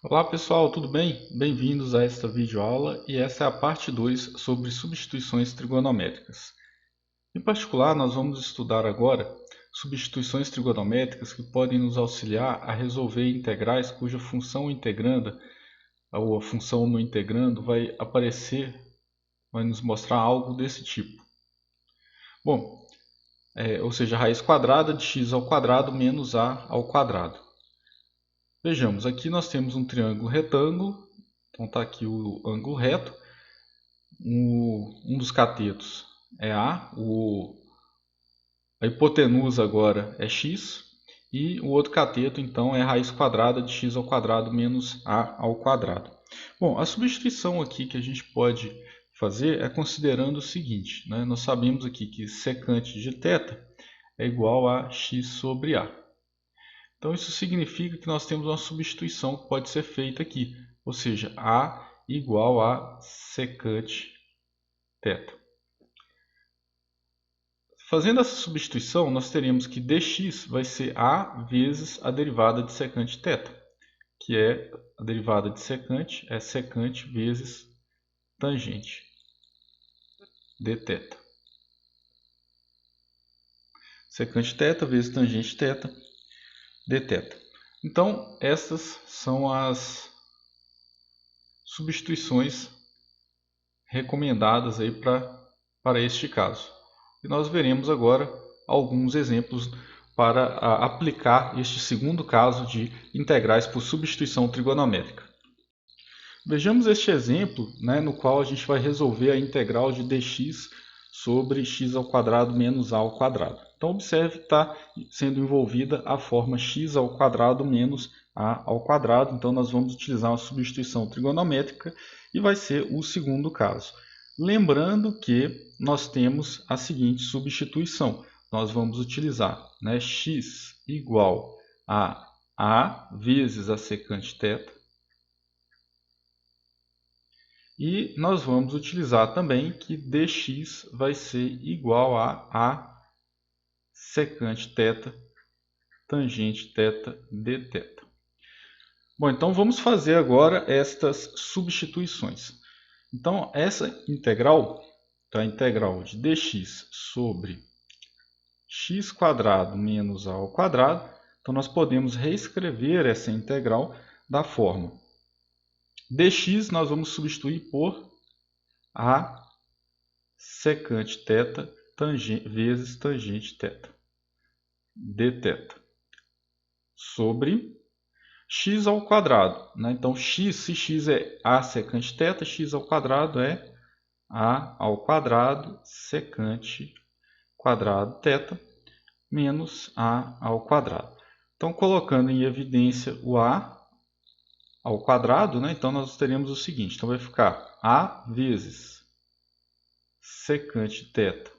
Olá pessoal, tudo bem? Bem-vindos a esta videoaula e essa é a parte 2 sobre substituições trigonométricas. Em particular, nós vamos estudar agora substituições trigonométricas que podem nos auxiliar a resolver integrais cuja função integranda ou a função no integrando vai aparecer, vai nos mostrar algo desse tipo. Bom, ou seja, a raiz quadrada de x ao quadrado menos a ao quadrado. Vejamos, aqui nós temos um triângulo retângulo, então está aqui o ângulo reto. Um dos catetos é a hipotenusa agora é x, e o outro cateto então é a raiz quadrada de x ao quadrado menos a ao quadrado. Bom, a substituição aqui que a gente pode fazer é considerando o seguinte, né? Nós sabemos aqui que secante de θ é igual a x sobre a. Então isso significa que nós temos uma substituição que pode ser feita aqui, ou seja, a igual a secante θ. Fazendo essa substituição, nós teremos que dx vai ser a vezes a derivada de secante θ, que é a derivada de secante é secante vezes tangente dθ. Secante θ vezes tangente θ dθ. Então, essas são as substituições recomendadas aí para este caso. E nós veremos agora alguns exemplos para aplicar este segundo caso de integrais por substituição trigonométrica. Vejamos este exemplo, né, no qual a gente vai resolver a integral de dx sobre x ao quadrado menos a ao quadrado. Então observe que está sendo envolvida a forma x ao quadrado menos a ao quadrado. Então nós vamos utilizar uma substituição trigonométrica e vai ser o segundo caso. Lembrando que nós temos a seguinte substituição. Nós vamos utilizar, né, x igual a vezes a secante θ. E nós vamos utilizar também que dx vai ser igual a secante θ tangente θ dθ. Bom, então vamos fazer agora estas substituições. Então, essa integral, a integral de dx sobre x quadrado menos a ao quadrado, então nós podemos reescrever essa integral da forma dx nós vamos substituir por a secante θ vezes tangente θ dθ sobre x ao quadrado, né? Então, se x é a secante θ, x ao quadrado é a ao quadrado secante quadrado θ menos a ao quadrado. Então, colocando em evidência o a ao quadrado, né? Então nós teremos o seguinte, então vai ficar a vezes secante θ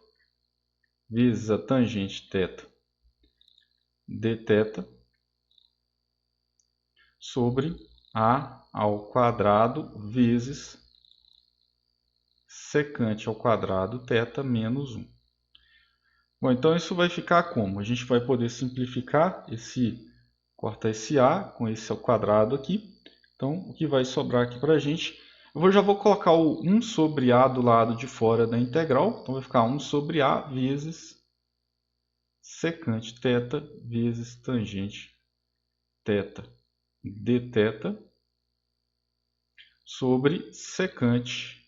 vezes a tangente θ dθ sobre a ao quadrado vezes secante ao quadrado θ menos 1. Bom, então isso vai ficar como? A gente vai poder simplificar cortar esse a com esse ao quadrado aqui. Então, o que vai sobrar aqui para a gente, eu já vou colocar o 1 sobre a do lado de fora da integral. Então, vai ficar 1 sobre a vezes secante θ vezes tangente θ dθ sobre secante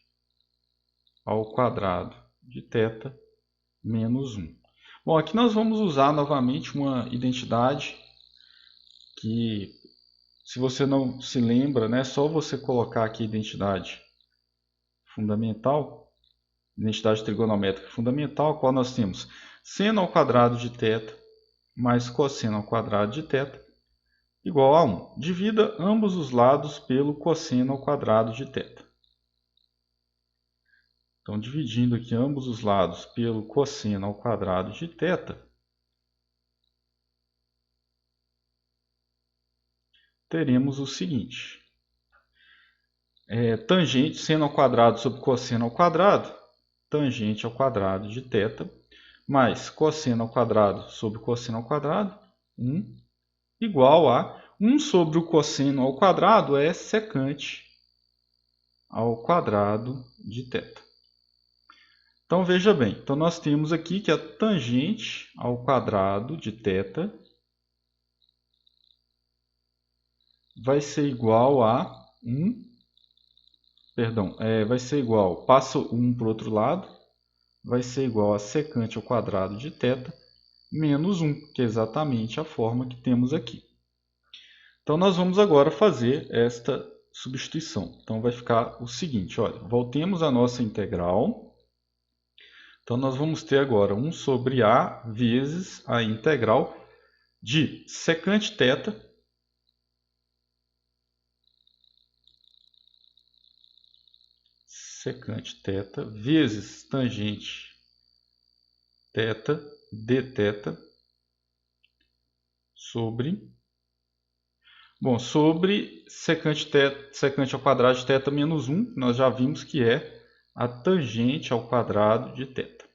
ao quadrado de θ menos 1. Bom, aqui nós vamos usar novamente uma identidade que, se você não se lembra, né, é só você colocar aqui a identidade fundamental, identidade trigonométrica fundamental, a qual nós temos seno ao quadrado de θ mais cosseno ao quadrado de θ igual a 1. Divida ambos os lados pelo cosseno ao quadrado de θ. Então, dividindo aqui ambos os lados pelo cosseno ao quadrado de θ, teremos o seguinte. Tangente, seno ao quadrado sobre cosseno ao quadrado, tangente ao quadrado de θ, mais cosseno ao quadrado sobre cosseno ao quadrado, 1, igual a 1 sobre o cosseno ao quadrado é secante ao quadrado de θ. Então, veja bem, então nós temos aqui que a tangente ao quadrado de θ vai ser igual a 1, vai ser igual, passa 1 para o outro lado, vai ser igual a secante ao quadrado de θ menos 1, que é exatamente a forma que temos aqui. Então, nós vamos agora fazer esta substituição. Então, vai ficar o seguinte, olha, voltemos à nossa integral. Então, nós vamos ter agora 1 sobre A vezes a integral de secante θ vezes tangente θ dθ sobre secante ao quadrado de θ menos 1, nós já vimos que é a tangente ao quadrado de θ.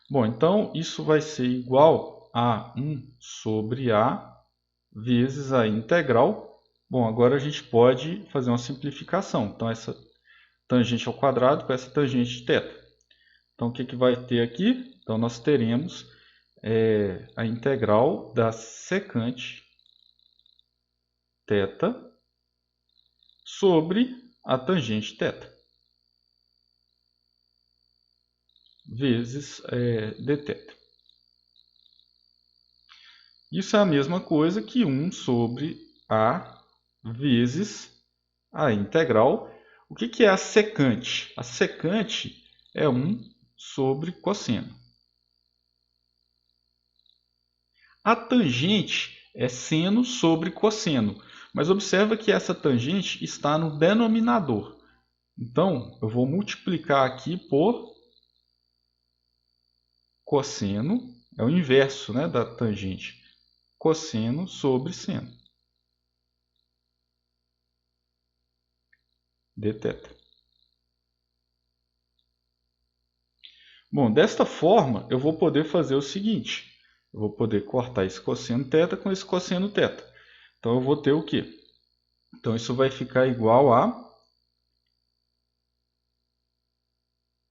Bom, então isso vai ser igual a 1 sobre A vezes a integral. Bom, agora a gente pode fazer uma simplificação. Então, essa tangente ao quadrado com essa tangente de θ. Então, o que vai ter aqui? Então, nós teremos a integral da secante θ sobre a tangente θ vezes dθ. Isso é a mesma coisa que 1 sobre A vezes a integral. O que é a secante? A secante é 1 sobre cosseno. A tangente é seno sobre cosseno. Mas observa que essa tangente está no denominador. Então, eu vou multiplicar aqui por cosseno, é o inverso, né, da tangente, cosseno sobre seno, dθ. Bom, desta forma, eu vou poder fazer o seguinte. Eu vou poder cortar esse cosseno θ com esse cosseno θ. Então, eu vou ter o quê? Então, isso vai ficar igual a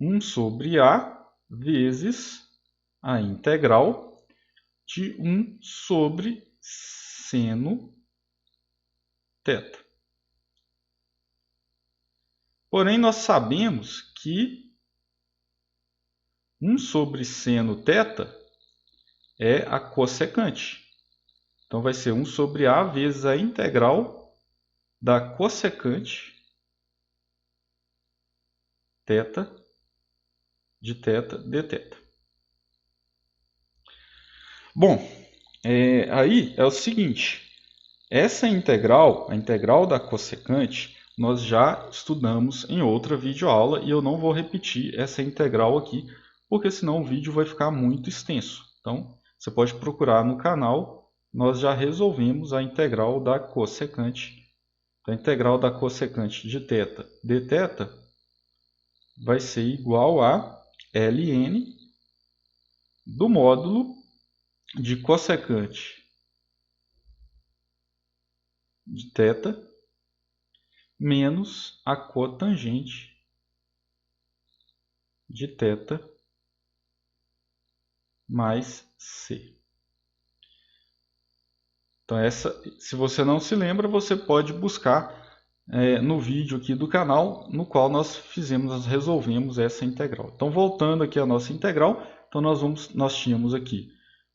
1 sobre A vezes a integral de 1 sobre seno θ. Porém, nós sabemos que 1 sobre seno θ é a cossecante. Então, vai ser 1 sobre A vezes a integral da cossecante θ de θ dθ. Bom, aí é o seguinte. Essa integral, a integral da cossecante, nós já estudamos em outra videoaula e eu não vou repetir essa integral aqui, porque senão o vídeo vai ficar muito extenso. Então, você pode procurar no canal, nós já resolvemos a integral da cossecante. A integral da cossecante de θ dθ vai ser igual a ln do módulo de cossecante de θ menos a cotangente de θ mais c. Então, se você não se lembra, você pode buscar no vídeo aqui do canal, no qual nós resolvemos essa integral. Então, voltando aqui à nossa integral, então nós tínhamos aqui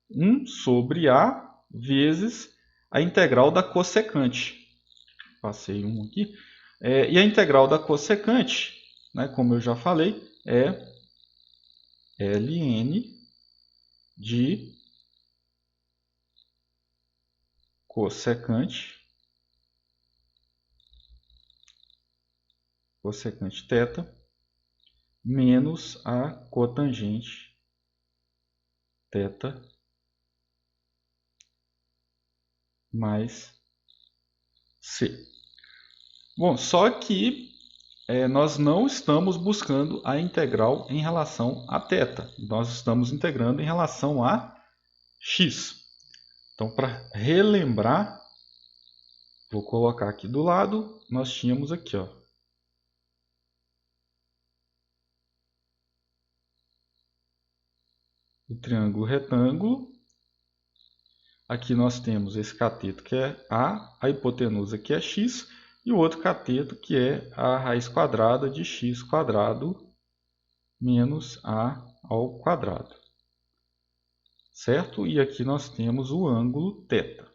1 sobre A vezes a integral da cossecante. Passei 1 aqui. E a integral da cossecante, né, como eu já falei, é ln de cossecante θ menos a cotangente θ mais c. Bom, só que nós não estamos buscando a integral em relação a θ. Nós estamos integrando em relação a x. Então, para relembrar, Vou colocar aqui do lado, nós tínhamos aqui, ó, o triângulo retângulo. Aqui nós temos esse cateto que é a hipotenusa que é x, e o outro cateto que é a raiz quadrada de x quadrado menos a ao quadrado. Certo? E aqui nós temos o ângulo θ.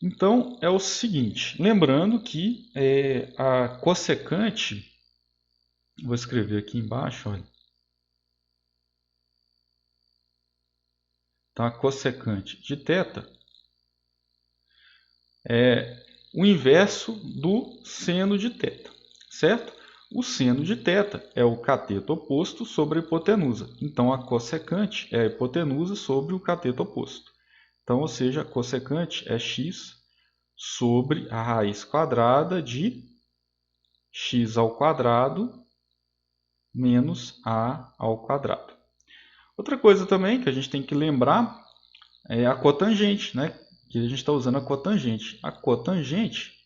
Então, é o seguinte, lembrando que a cossecante, vou escrever aqui embaixo, olha. Então, a cossecante de θ é o inverso do seno de θ, certo? O seno de θ é o cateto oposto sobre a hipotenusa. Então, a cossecante é a hipotenusa sobre o cateto oposto. Então, ou seja, a cossecante é x sobre a raiz quadrada de x ao quadrado menos a ao quadrado. Outra coisa também que a gente tem que lembrar é a cotangente, né? Que a gente está usando a cotangente. A cotangente,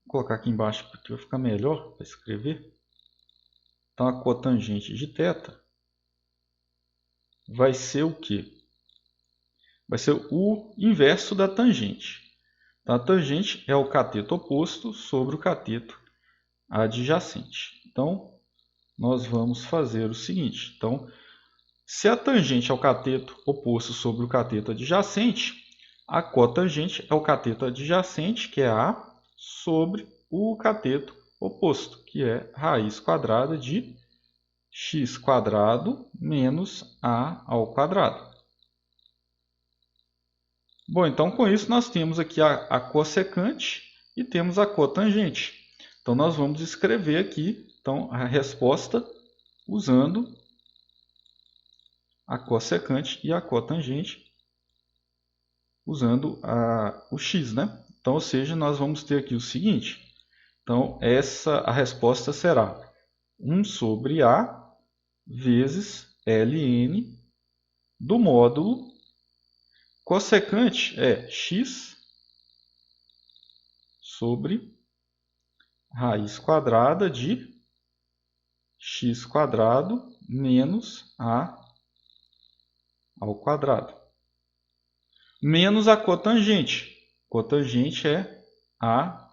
vou colocar aqui embaixo porque vai ficar melhor para escrever. Então, a cotangente de θ vai ser o quê? Vai ser o inverso da tangente. Então, a tangente é o cateto oposto sobre o cateto adjacente. Então, nós vamos fazer o seguinte. Então, se a tangente é o cateto oposto sobre o cateto adjacente, a cotangente é o cateto adjacente, que é A, sobre o cateto oposto, que é raiz quadrada de x quadrado menos a ao quadrado. Bom, então com isso nós temos aqui a cossecante e temos a cotangente. Então nós vamos escrever aqui então, a resposta usando a cossecante e a cotangente, usando o x, né? Então, ou seja, nós vamos ter aqui o seguinte. Então, a resposta será 1 sobre A vezes ln do módulo cossecante é x sobre raiz quadrada de x quadrado menos a ao quadrado. Menos a cotangente. Cotangente é a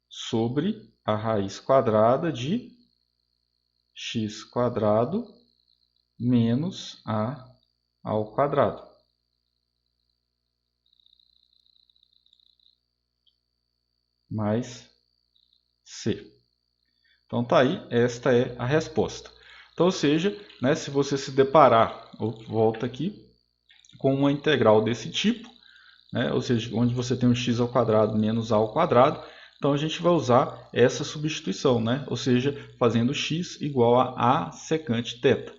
sobre a raiz quadrada de x quadrado menos a ao quadrado. Mais c. Então tá aí, esta é a resposta. Então, ou seja, né, se você se deparar, volta aqui, com uma integral desse tipo, né, ou seja, onde você tem um x ao quadrado menos a ao quadrado, então a gente vai usar essa substituição, né, ou seja, fazendo x igual a secante θ.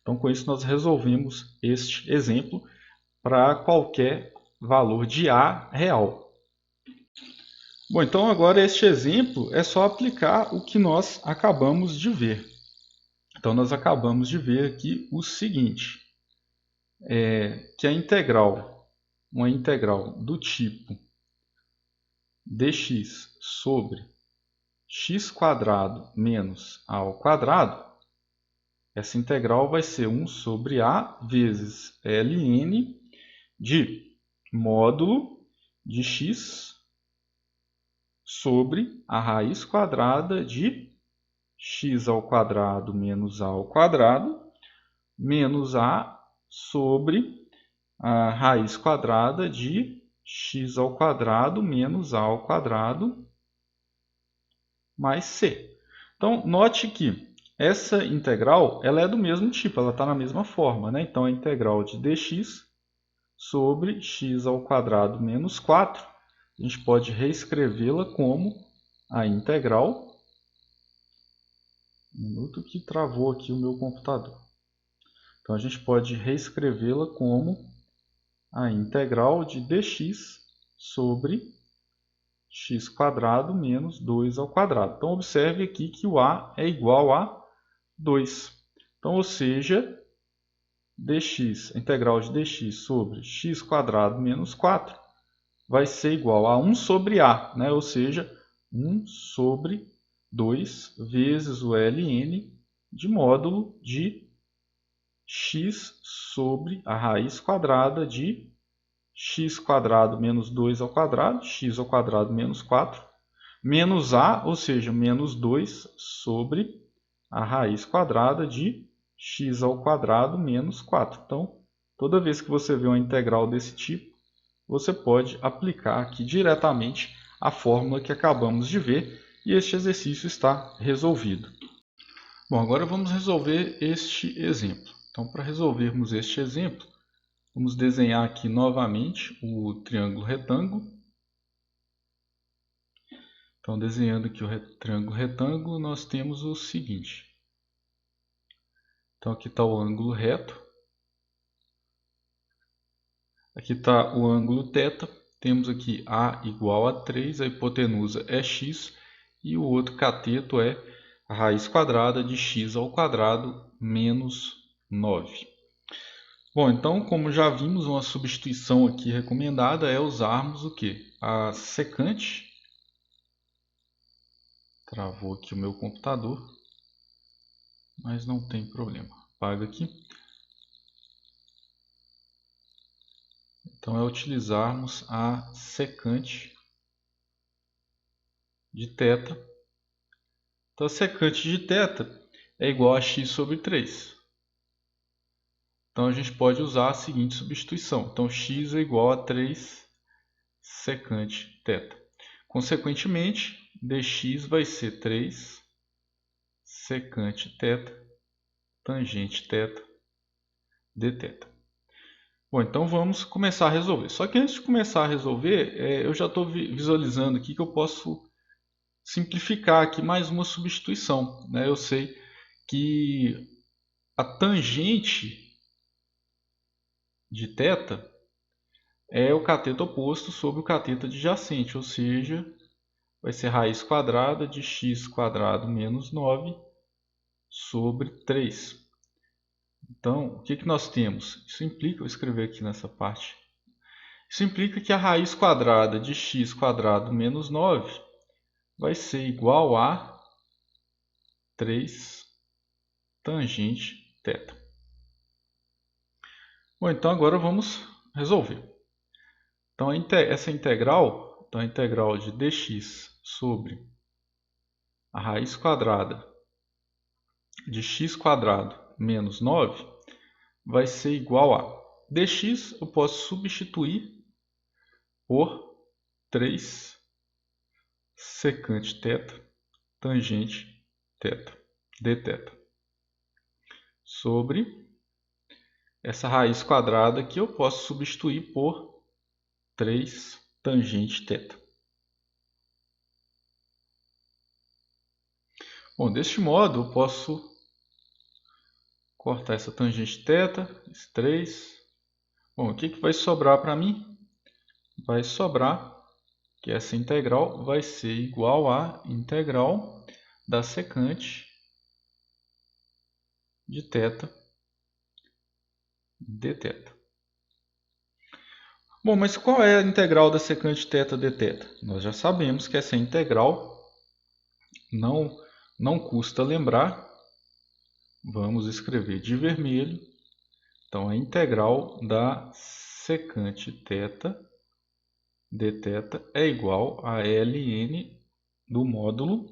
Então, com isso, nós resolvemos este exemplo para qualquer valor de a real. Bom, então agora este exemplo é só aplicar o que nós acabamos de ver. Então, nós acabamos de ver aqui o seguinte, que a integral, uma integral do tipo dx sobre x quadrado menos a ao quadrado, essa integral vai ser 1 sobre a vezes ln de módulo de x sobre a raiz quadrada de x ao quadrado menos a ao quadrado, menos a sobre a raiz quadrada de x ao quadrado menos a ao quadrado mais c. Então, note que essa integral ela é do mesmo tipo, ela está na mesma forma, né? Então, a integral de dx sobre x ao quadrado menos 4, a gente pode reescrevê-la como a integral. Um minuto que travou aqui o meu computador. Então, a gente pode reescrevê-la como a integral de dx sobre x quadrado menos 2 ao quadrado. Então, observe aqui que o a é igual a 2. Então, ou seja, a integral de dx sobre x quadrado menos 4 vai ser igual a 1 sobre A, né? Ou seja, 1 sobre 2 vezes o ln de módulo de x sobre a raiz quadrada de x quadrado menos 2 ao quadrado, x ao quadrado menos 4, menos a, ou seja, menos 2 sobre a raiz quadrada de x ao quadrado menos 4. Então, toda vez que você vê uma integral desse tipo, você pode aplicar aqui diretamente a fórmula que acabamos de ver e este exercício está resolvido. Bom, agora vamos resolver este exemplo. Então, para resolvermos este exemplo, vamos desenhar aqui novamente o triângulo retângulo. Então, desenhando aqui o triângulo retângulo, nós temos o seguinte. Então, aqui está o ângulo reto. Aqui está o ângulo θ. Temos aqui A igual a 3, a hipotenusa é x, e o outro cateto é a raiz quadrada de x ao quadrado menos 9. Bom, então, como já vimos, uma substituição aqui recomendada é usarmos o quê? A secante. Travou aqui o meu computador, mas não tem problema. Apaga aqui. Então, é utilizarmos a secante de θ. Então, a secante de θ é igual a x sobre 3. Então, a gente pode usar a seguinte substituição. Então, x é igual a 3 secante θ. Consequentemente, dx vai ser 3 secante θ tangente θ dθ. Bom, então vamos começar a resolver. Só que antes de começar a resolver, eu já estou visualizando aqui que eu posso simplificar aqui mais uma substituição, né? Eu sei que a tangente de θ é o cateto oposto sobre o cateto adjacente, ou seja, vai ser raiz quadrada de x quadrado menos 9 sobre 3. Então, o que nós temos? Isso implica, vou escrever aqui nessa parte, isso implica que a raiz quadrada de x quadrado menos 9 vai ser igual a 3 tangente θ. Bom, então agora vamos resolver. Então, essa integral, então a integral de dx sobre a raiz quadrada de x quadrado menos 9 vai ser igual a dx, eu posso substituir por 3 secante θ tangente θ dθ sobre essa raiz quadrada aqui eu posso substituir por 3 tangente θ. Bom, deste modo eu posso cortar essa tangente θ, esse 3. Bom, o que vai sobrar para mim? Vai sobrar que essa integral vai ser igual à integral da secante de θ dθ. Bom, mas qual é a integral da secante θ dθ? Nós já sabemos que essa integral não custa lembrar. Vamos escrever de vermelho. Então, a integral da secante θ dθ é igual a ln do módulo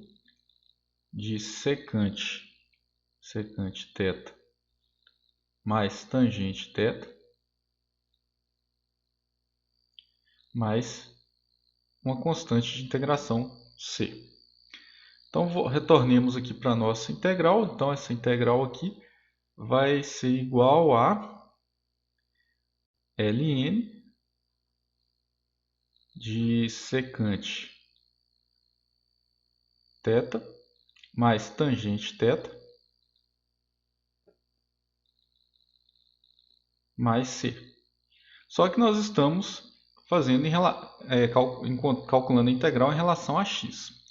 de secante θ mais tangente θ mais uma constante de integração c. Então, retornemos aqui para a nossa integral. Então, essa integral aqui vai ser igual a ln de secante θ mais tangente θ mais c. Só que nós estamos fazendo calculando a integral em relação a x.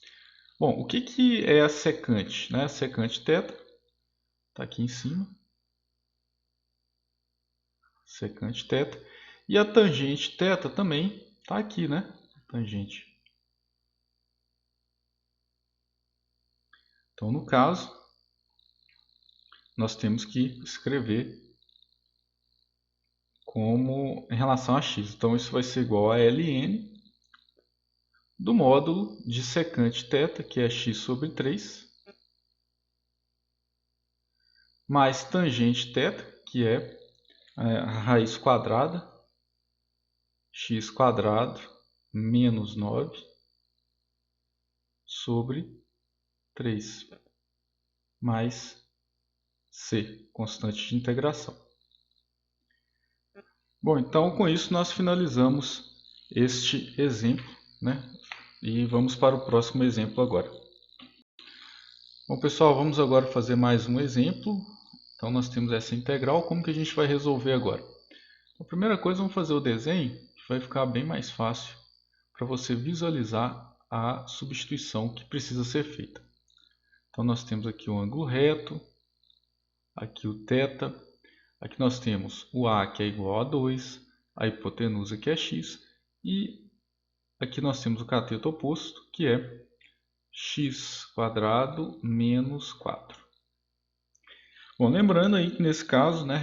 Bom, o que é a secante? Né? A secante θ está aqui em cima. Secante θ. E a tangente θ também está aqui, né? Tangente. Então, no caso, nós temos que escrever como em relação a x. Então, isso vai ser igual a ln do módulo de secante θ, que é x sobre 3, mais tangente θ, que é a raiz quadrada, x quadrado menos 9 sobre 3, mais c, constante de integração. Bom, então com isso nós finalizamos este exemplo, né? E vamos para o próximo exemplo agora. Bom, pessoal, vamos agora fazer mais um exemplo. Então nós temos essa integral, como que a gente vai resolver agora? A primeira coisa, vamos fazer o desenho, que vai ficar bem mais fácil para você visualizar a substituição que precisa ser feita. Então nós temos aqui o ângulo reto, aqui o θ, aqui nós temos o A, que é igual a 2, a hipotenusa, que é x, e aqui nós temos o cateto oposto, que é x² menos 4. Bom, lembrando aí que nesse caso, né,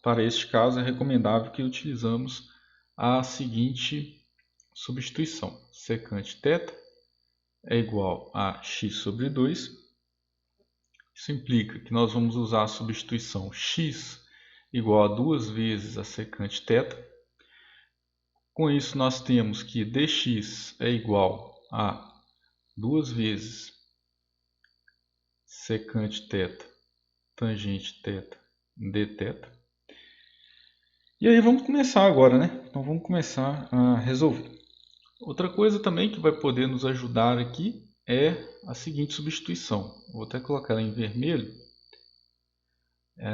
para este caso, é recomendável que utilizamos a seguinte substituição. Secante θ é igual a x sobre 2. Isso implica que nós vamos usar a substituição x igual a 2 vezes a secante θ. Com isso, nós temos que dx é igual a 2 vezes secante θ, tangente θ, dθ. E aí vamos começar agora, né? Então vamos começar a resolver. Outra coisa também que vai poder nos ajudar aqui é a seguinte substituição. Vou até colocar ela em vermelho.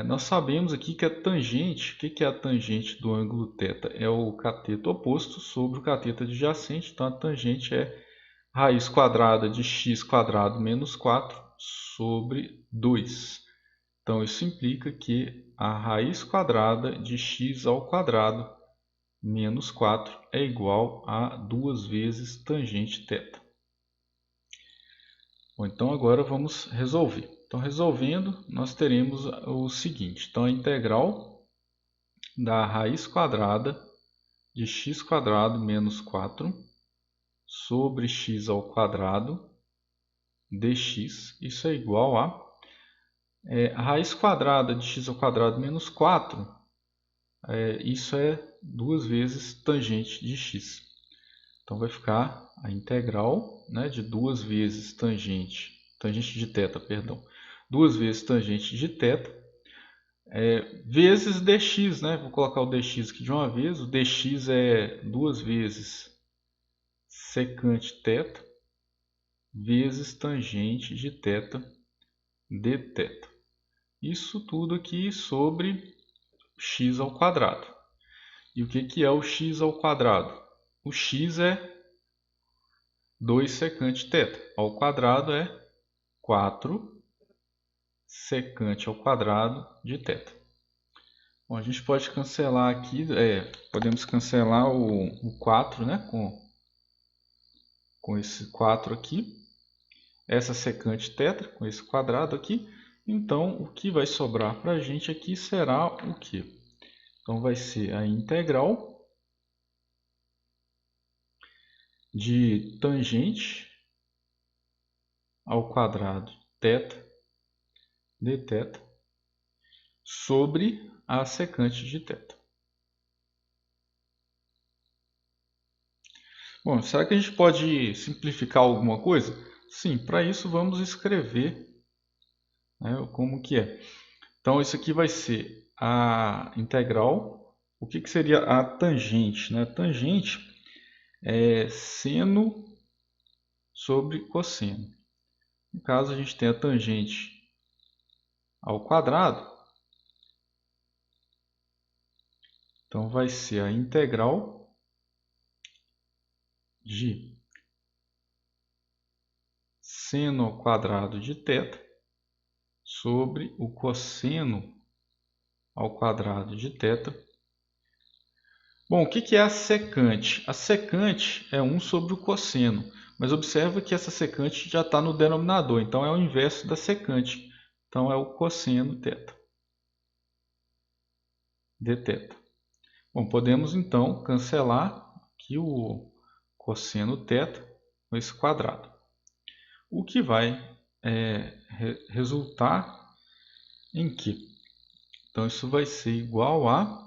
Nós sabemos aqui que a tangente, o que é a tangente do ângulo θ? É o cateto oposto sobre o cateto adjacente. Então a tangente é raiz quadrada de x² menos 4 sobre 2. Então isso implica que a raiz quadrada de x² menos 4 é igual a 2 vezes tangente θ. Bom, então agora vamos resolver. Então resolvendo, nós teremos o seguinte. Então a integral da raiz quadrada de x² menos 4 sobre x² dx, isso é igual a a raiz quadrada de x² menos 4, isso é 2 vezes tangente de x. Então vai ficar a integral, né, de 2 vezes tangente de θ, perdão, 2 vezes tangente de θ, vezes dx, né? Vou colocar o dx aqui de uma vez. O dx é 2 vezes secante θ vezes tangente de θ dθ. Isso tudo aqui sobre x². E o que é o x²? O x é 2 secante θ. Ao quadrado é 4 secante ao quadrado de θ. Bom, a gente pode cancelar aqui, podemos cancelar o 4, né, com esse 4 aqui. Essa secante θ com esse quadrado aqui. Então, o que vai sobrar para a gente aqui será o quê? Então, vai ser a integral de tangente ao quadrado θ dθ sobre a secante de θ. Bom, será que a gente pode simplificar alguma coisa? Sim, para isso vamos escrever, né, como que é. Então, isso aqui vai ser a integral. O que seria a tangente, né? Tangente é seno sobre cosseno. No caso, a gente tem a tangente ao quadrado. Então, vai ser a integral de seno ao quadrado de θ sobre o cosseno ao quadrado de θ. Bom, o que é a secante? A secante é 1 sobre o cosseno, mas observa que essa secante já está no denominador, então é o inverso da secante. Então é o cosseno θ dθ. Bom, podemos então cancelar aqui o cosseno θ com esse quadrado. O que vai resultar em que? Então isso vai ser igual a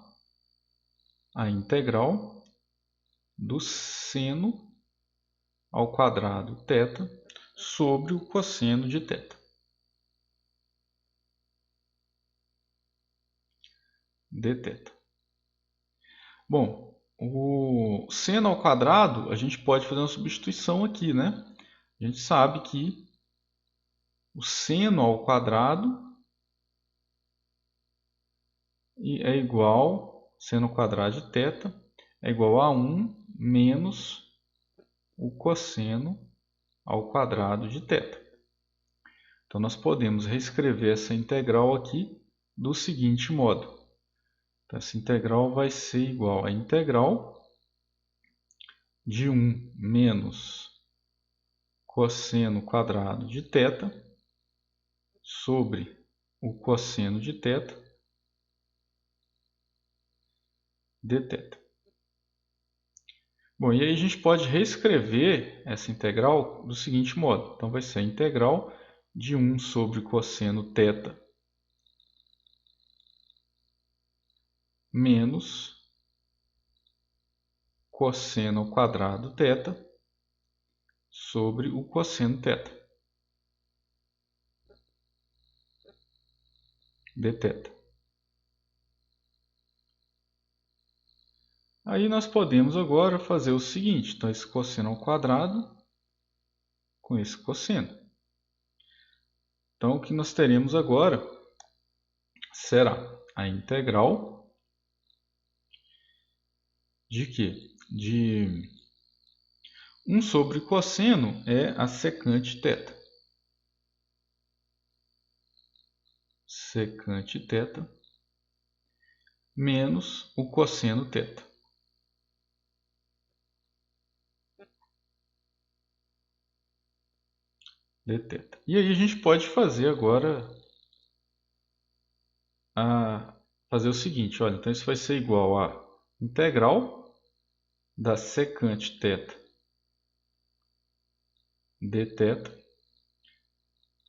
integral do seno ao quadrado θ sobre o cosseno de θ dθ. Bom, o seno ao quadrado, a gente pode fazer uma substituição aqui, né? A gente sabe que o seno ao quadrado é igual, seno ao quadrado de θ é igual a 1 menos o cosseno ao quadrado de θ. Então, nós podemos reescrever essa integral aqui do seguinte modo. Então, essa integral vai ser igual à integral de 1 menos cosseno quadrado de θ sobre o cosseno de θ dθ. Bom, e aí a gente pode reescrever essa integral do seguinte modo. Então, vai ser a integral de 1 sobre cosseno θ menos cosseno ao quadrado θ sobre o cosseno θ dθ. Aí nós podemos agora fazer o seguinte, então esse cosseno ao quadrado com esse cosseno. Então o que nós teremos agora será a integral de quê? De 1 sobre cosseno é a secante θ. Secante θ menos o cosseno θ. dθ. E aí a gente pode fazer agora fazer o seguinte, olha, então isso vai ser igual a integral da secante θ dθ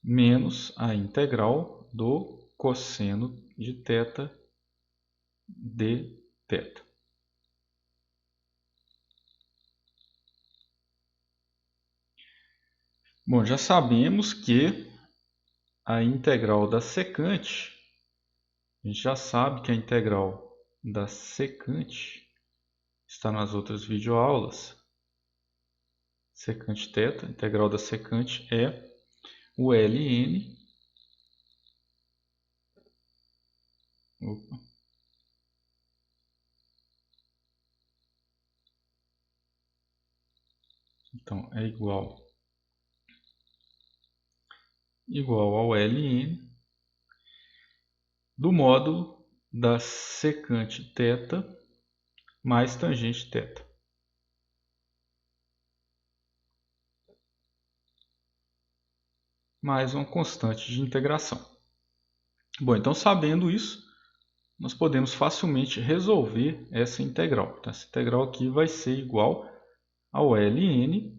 menos a integral do cosseno de θ dθ. Bom, já sabemos que a integral da secante, a gente já sabe que a integral da secante está nas outras videoaulas. Secante θ, a integral da secante é o ln então é igual ao ln do módulo da secante θ mais tangente θ. Mais uma constante de integração. Bom, então sabendo isso, nós podemos facilmente resolver essa integral. Então, essa integral aqui vai ser igual ao ln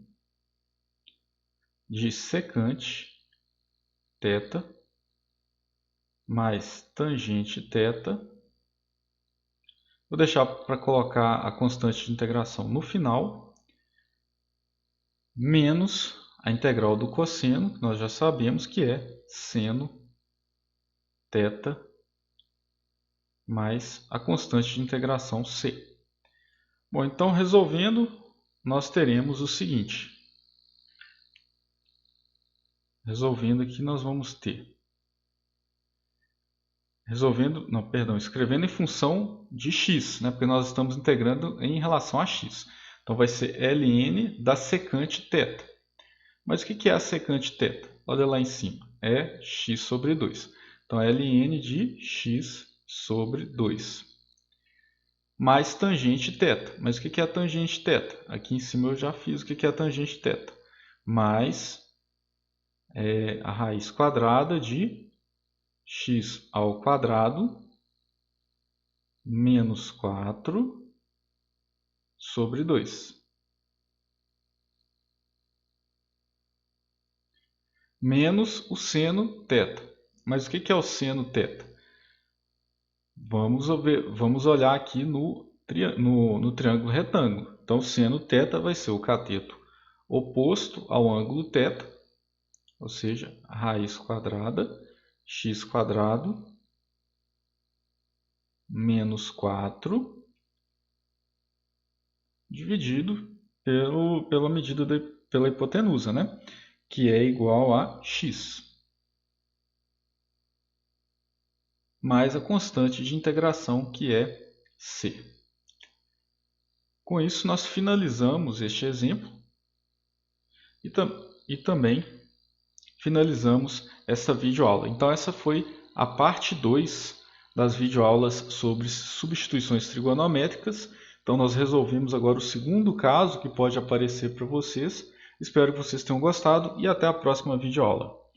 de secante θ mais tangente θ. Vou deixar para colocar a constante de integração no final, menos a integral do cosseno, que nós já sabemos que é seno θ mais a constante de integração c. Bom, então resolvendo, nós teremos o seguinte. Resolvendo aqui, nós vamos ter. Escrevendo em função de x, né? Porque nós estamos integrando em relação a x. Então vai ser ln da secante θ. Mas o que é a secante θ? Olha lá em cima. É x sobre 2. Então é ln de x sobre 2. mais tangente θ. Mas o que é a tangente θ? Aqui em cima eu já fiz o que é a tangente θ. Mais a raiz quadrada de x ao quadrado menos 4 sobre 2. Menos o seno θ. Mas o que é o seno θ? Vamos olhar aqui no triângulo retângulo. Então, seno θ vai ser o cateto oposto ao ângulo θ, ou seja, a raiz quadrada x quadrado menos 4 dividido pela medida pela hipotenusa, né? Que é igual a x, mais a constante de integração, que é c. Com isso, nós finalizamos este exemplo e também finalizamos essa videoaula. Então, essa foi a parte 2 das videoaulas sobre substituições trigonométricas. Então, nós resolvemos agora o segundo caso que pode aparecer para vocês. Espero que vocês tenham gostado e até a próxima videoaula.